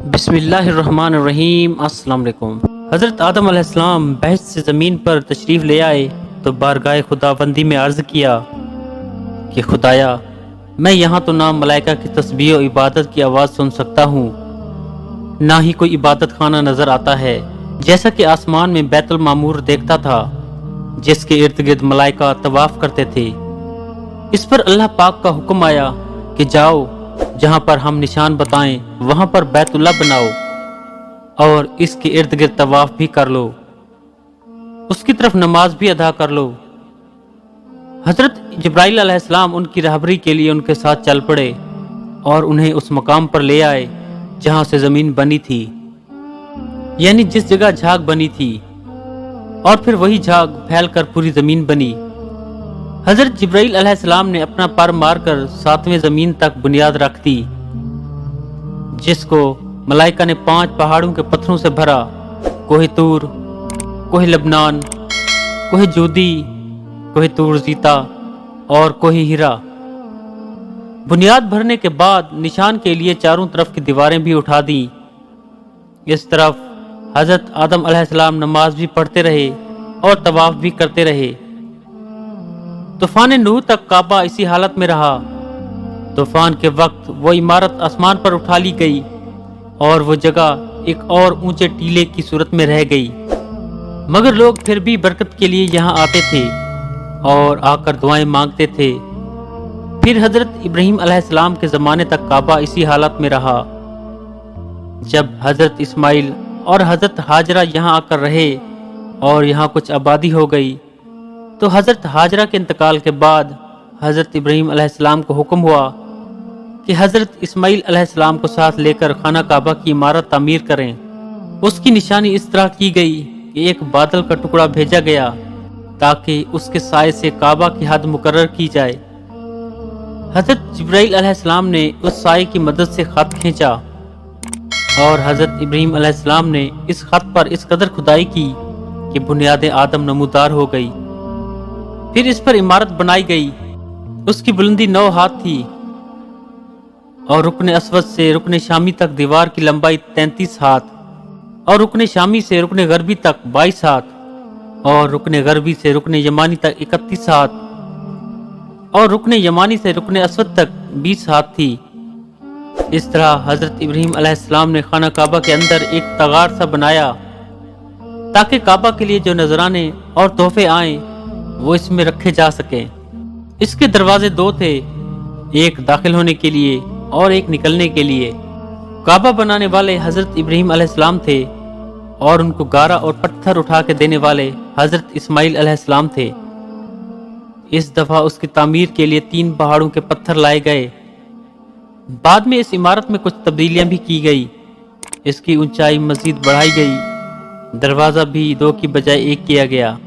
बिस्मिल्लाहिर्रहमानिर्रहीम। अस्सलाम वालेकुम। हज़रत आदम अलैहिस्सलाम बहस से ज़मीन पर तशरीफ़ ले आए तो बारगाह खुदाबंदी में अर्ज़ किया कि खुदाया, मैं यहाँ तो ना मलाइका की तस्बीह और इबादत की आवाज़ सुन सकता हूँ, ना ही कोई इबादत खाना नज़र आता है, जैसा कि आसमान में बैतुल मामूर देखता था जिसके इर्द गिर्द मलाइका तवाफ़ करते थे। इस पर अल्लाह पाक का हुक्म आया कि जाओ, जहाँ पर हम निशान बताएं वहाँ पर बैतुल्लाह बनाओ और इसके इर्द गिर्द तवाफ भी कर लो, उसकी तरफ नमाज भी अदा कर लो। हजरत जिब्राइल अलैहिस्सलाम उनकी रहबरी के लिए उनके साथ चल पड़े और उन्हें उस मकाम पर ले आए जहाँ से जमीन बनी थी, यानी जिस जगह झाग बनी थी, और फिर वही झाग फैलकर पूरी जमीन बनी। हजरत जिब्राइल अलैहिस्सलाम ने अपना पर मारकर 7वें जमीन तक बुनियाद रख दी, जिसको मलाइका ने 5 पहाड़ों के पत्थरों से भरा, कोहे तूर, कोहे लबनान, कोहे जूदी, कोहे तूर जीता और कोहे हीरा। बुनियाद भरने के बाद निशान के लिए चारों तरफ की दीवारें भी उठा दी। इस तरफ हजरत आदम अलैहिस्सलाम नमाज भी पढ़ते रहे और तवाफ भी करते रहे। तूफान नूह तक काबा इसी हालत में रहा। तूफान के वक्त वो इमारत आसमान पर उठा ली गई और वो जगह एक और ऊंचे टीले की सूरत में रह गई, मगर लोग फिर भी बरकत के लिए यहाँ आते थे और आकर दुआएं मांगते थे। फिर हजरत इब्राहीम अलैहिस्सलाम के ज़माने तक काबा इसी हालत में रहा। जब हजरत इस्माइल और हजरत हाजरा यहाँ आकर रहे और यहाँ कुछ आबादी हो गई, तो हजरत हाजरा के इंतकाल के बाद हजरत इब्राहीम अलैहिस्सलाम को हुक्म हुआ कि हजरत इस्माइल अलैहिस्सलाम को साथ लेकर खाना काबा की इमारत तामीर करें। उसकी निशानी इस तरह की गई कि एक बादल का टुकड़ा भेजा गया ताकि उसके साए से काबा की हद मुकर्रर की जाए। हजरत जिब्राइल अलैहिस्सलाम ने उस साए की मदद से खत खींचा और हजरत इब्राहीम अलैहिस्सलाम ने इस खत पर इस कदर खुदाई की कि बुनियाद आदम नमूदार हो गई। फिर इस पर इमारत बनाई गई। उसकी बुलंदी 9 हाथ थी और रुकने अस्वद से रुकने शामी तक दीवार की लंबाई 33 हाथ और रुकने शामी से रुकने गरबी तक 22 हाथ और रुकने गरबी से रुकने यमानी तक 31 हाथ और रुकने यमानी से रुकने अस्वद तक 20 हाथ थी। इस तरह हजरत इब्राहीम अलैहिस्सलाम ने खाना काबा के अंदर एक तगार सा बनाया ताकि काबा के लिए जो नजराने और तोहफे आए वो इसमें रखे जा सके। इसके दरवाजे 2 थे, एक दाखिल होने के लिए और एक निकलने के लिए। काबा बनाने वाले हजरत इब्राहीम अलैहिस्सलाम थे और उनको गारा और पत्थर उठा के देने वाले हजरत इस्माइल अलैहिस्सलाम थे। इस दफा उसकी तामीर के लिए 3 पहाड़ों के पत्थर लाए गए। बाद में इस इमारत में कुछ तब्दीलियां भी की गई। इसकी ऊंचाई मजीद बढ़ाई गई। दरवाजा भी 2 की बजाय 1 किया गया।